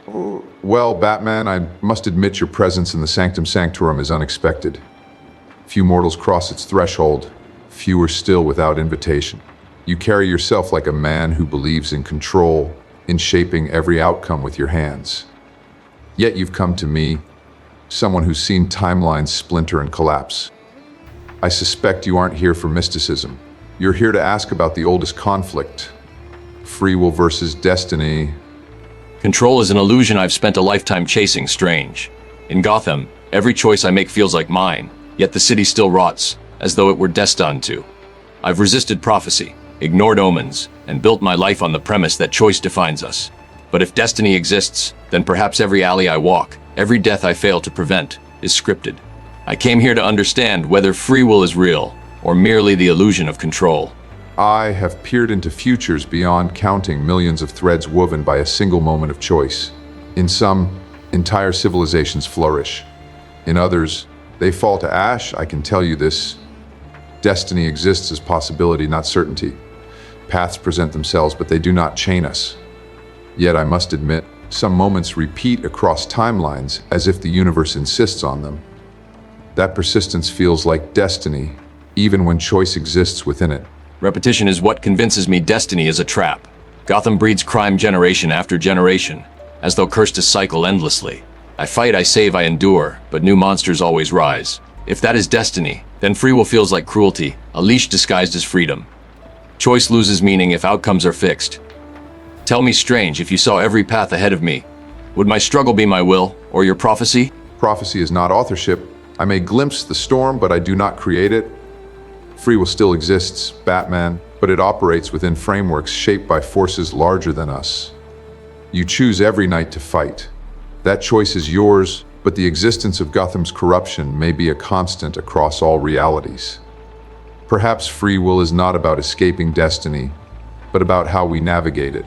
Well, Batman, I must admit your presence in the Sanctum Sanctorum is unexpected. Few mortals cross its threshold, fewer still without invitation. You carry yourself like a man who believes in control, in shaping every outcome with your hands. Yet you've come to me, someone who's seen timelines splinter and collapse. I suspect you aren't here for mysticism. You're here to ask about the oldest conflict, free will versus destiny. Control is an illusion I've spent a lifetime chasing, Strange. In Gotham, every choice I make feels like mine, yet the city still rots, as though it were destined to. I've resisted prophecy, ignored omens, and built my life on the premise that choice defines us. But if destiny exists, then perhaps every alley I walk, every death I fail to prevent, is scripted. I came here to understand whether free will is real, or merely the illusion of control. I have peered into futures beyond counting millions of threads woven by a single moment of choice. In some, entire civilizations flourish. In others, they fall to ash. I can tell you this. Destiny exists as possibility, not certainty. Paths present themselves, but they do not chain us. Yet I must admit, some moments repeat across timelines as if the universe insists on them. That persistence feels like destiny, even when choice exists within it. Repetition is what convinces me destiny is a trap. Gotham breeds crime generation after generation, as though cursed to cycle endlessly. I fight, I save, I endure, but new monsters always rise. If that is destiny, then free will feels like cruelty, a leash disguised as freedom. Choice loses meaning if outcomes are fixed. Tell me, Strange, if you saw every path ahead of me, would my struggle be my will, or your prophecy? Prophecy is not authorship. I may glimpse the storm, but I do not create it. Free will still exists, Batman, but it operates within frameworks shaped by forces larger than us. You choose every night to fight. That choice is yours, but the existence of Gotham's corruption may be a constant across all realities. Perhaps free will is not about escaping destiny, but about how we navigate it.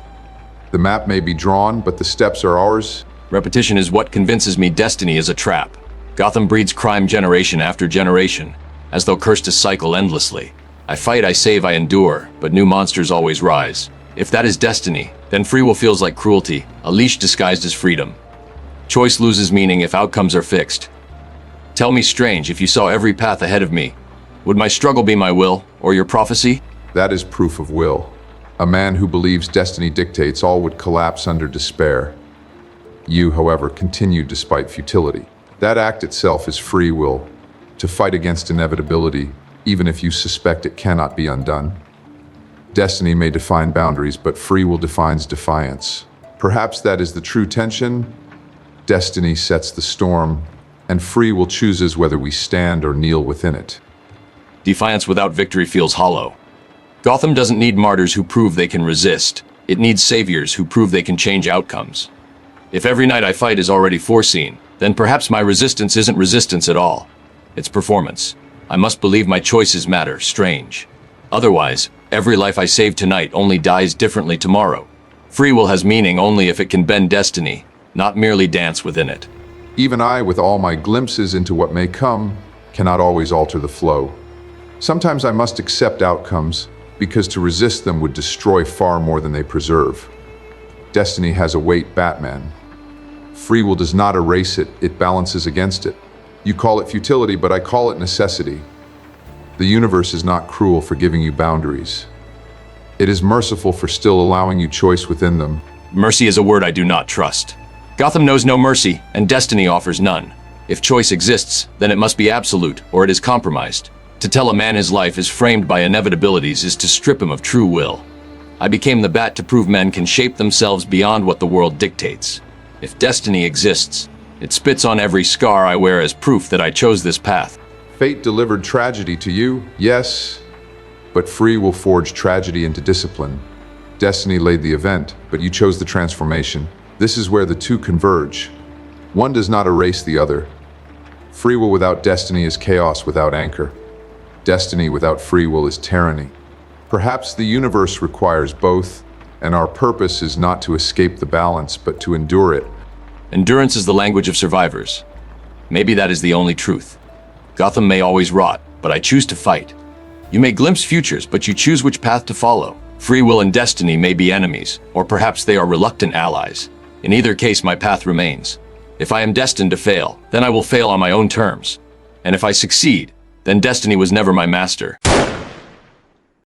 The map may be drawn, but the steps are ours. Repetition is what convinces me destiny is a trap. Gotham breeds crime generation after generation, as though cursed to cycle endlessly. I fight, I save, I endure, but new monsters always rise. If that is destiny, then free will feels like cruelty, a leash disguised as freedom. Choice loses meaning if outcomes are fixed. Tell me, Strange, if you saw every path ahead of me, would my struggle be my will, or your prophecy? That is proof of will. A man who believes destiny dictates all would collapse under despair. You, however, continued despite futility. That act itself is free will, to fight against inevitability, even if you suspect it cannot be undone. Destiny may define boundaries, but free will defines defiance. Perhaps that is the true tension. Destiny sets the storm, and free will chooses whether we stand or kneel within it. Defiance without victory feels hollow. Gotham doesn't need martyrs who prove they can resist. It needs saviors who prove they can change outcomes. If every night I fight is already foreseen, then perhaps my resistance isn't resistance at all. It's performance. I must believe my choices matter, Strange. Otherwise, every life I save tonight only dies differently tomorrow. Free will has meaning only if it can bend destiny, not merely dance within it. Even I, with all my glimpses into what may come, cannot always alter the flow. Sometimes I must accept outcomes, because to resist them would destroy far more than they preserve. Destiny has a weight, Batman. Free will does not erase it, it balances against it. You call it futility, but I call it necessity. The universe is not cruel for giving you boundaries. It is merciful for still allowing you choice within them. Mercy is a word I do not trust. Gotham knows no mercy, and destiny offers none. If choice exists, then it must be absolute, or it is compromised. To tell a man his life is framed by inevitabilities is to strip him of true will. I became the bat to prove men can shape themselves beyond what the world dictates. If destiny exists, it spits on every scar I wear as proof that I chose this path. Fate delivered tragedy to you, yes, but free will forge tragedy into discipline. Destiny laid the event, but you chose the transformation. This is where the two converge. One does not erase the other. Free will without destiny is chaos without anchor. Destiny without free will is tyranny. Perhaps the universe requires both, and our purpose is not to escape the balance, but to endure it. Endurance is the language of survivors. Maybe that is the only truth. Gotham may always rot, but I choose to fight. You may glimpse futures, but you choose which path to follow. Free will and destiny may be enemies, or perhaps they are reluctant allies. In either case, my path remains. If I am destined to fail, then I will fail on my own terms. And if I succeed, then destiny was never my master.